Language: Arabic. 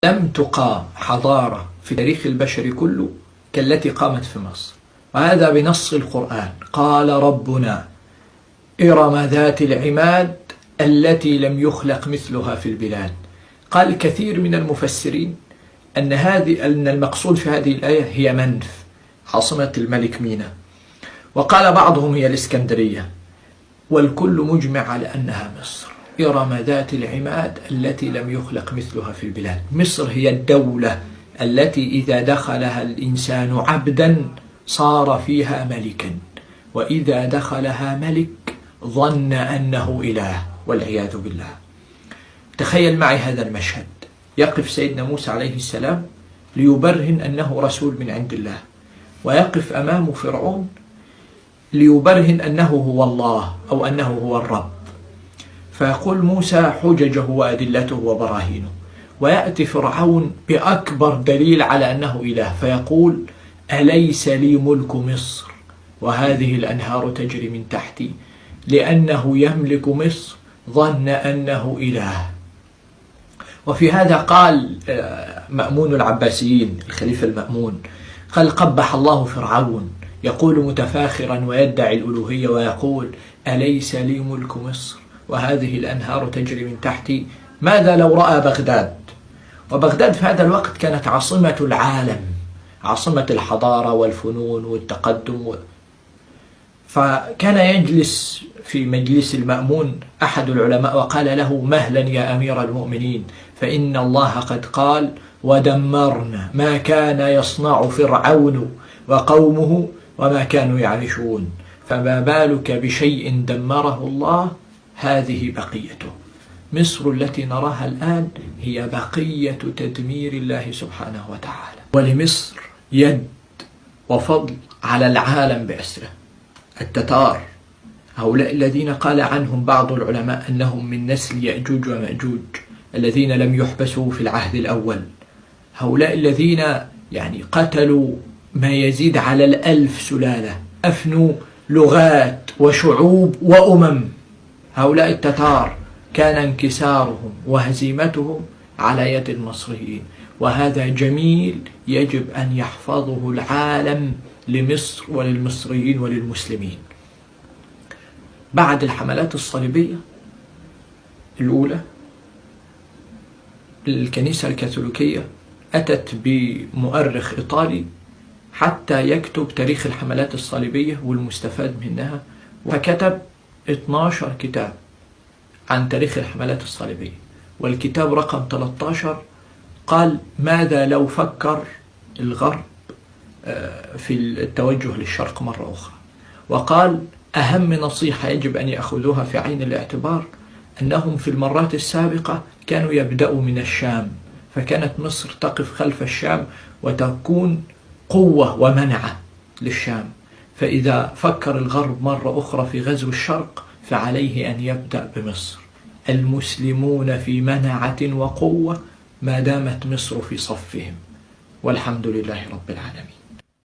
لم تقام حضارة في تاريخ البشر كله كالتي قامت في مصر، وهذا بنص القرآن. قال ربنا: إرم ذات العماد التي لم يخلق مثلها في البلاد. قال كثير من المفسرين أن المقصود في هذه الآية هي منف، عاصمة الملك مينا، وقال بعضهم هي الإسكندرية، والكل مجمع على أنها مصر. إرم ذات العماد التي لم يخلق مثلها في البلاد. مصر هي الدولة التي إذا دخلها الإنسان عبدا صار فيها ملكا، وإذا دخلها ملك ظن أنه إله، والعياذ بالله. تخيل معي هذا المشهد: يقف سيدنا موسى عليه السلام ليبرهن أنه رسول من عند الله، ويقف أمامه فرعون ليبرهن أنه هو الله أو أنه هو الرب، فيقول موسى حججه وأدلته وبراهينه، ويأتي فرعون بأكبر دليل على أنه إله، فيقول: أليس لي ملك مصر وهذه الأنهار تجري من تحتي؟ لأنه يملك مصر ظن أنه إله. وفي هذا قال مأمون العباسيين، الخليفة المأمون، قال: قبح الله فرعون، يقول متفاخرا ويدعي الألوهية ويقول: أليس لي ملك مصر وهذه الأنهار تجري من تحتي؟ ماذا لو رأى بغداد؟ وبغداد في هذا الوقت كانت عاصمة العالم، عاصمة الحضارة والفنون والتقدم. فكان يجلس في مجلس المأمون أحد العلماء وقال له: مهلا يا أمير المؤمنين، فإن الله قد قال: ودمرنا ما كان يصنع فرعون وقومه وما كانوا يعرشون، فما بالك بشيء دمره الله؟ هذه بقيته. مصر التي نراها الآن هي بقية تدمير الله سبحانه وتعالى. ولمصر يد وفضل على العالم بأسره. التتار، هؤلاء الذين قال عنهم بعض العلماء أنهم من نسل يأجوج ومأجوج الذين لم يحبسوا في العهد الأول، هؤلاء الذين قتلوا ما يزيد على 1000 سلالة، أفنوا لغات وشعوب وأمم. هؤلاء التتار كان انكسارهم وهزيمتهم على يد المصريين، وهذا جميل يجب أن يحفظه العالم لمصر وللمصريين وللمسلمين. بعد الحملات الصليبية الأولى، الكنيسة الكاثوليكية أتت بمؤرخ إيطالي حتى يكتب تاريخ الحملات الصليبية والمستفاد منها، فكتب 12 كتاب عن تاريخ الحملات الصليبية. والكتاب رقم 13 قال: ماذا لو فكر الغرب في التوجه للشرق مرة أخرى؟ وقال: أهم نصيحة يجب أن يأخذوها في عين الاعتبار أنهم في المرات السابقة كانوا يبدأوا من الشام، فكانت مصر تقف خلف الشام وتكون قوة ومنعة للشام. فإذا فكر الغرب مرة أخرى في غزو الشرق فعليه أن يبدأ بمصر. المسلمون في منعة وقوة ما دامت مصر في صفهم، والحمد لله رب العالمين.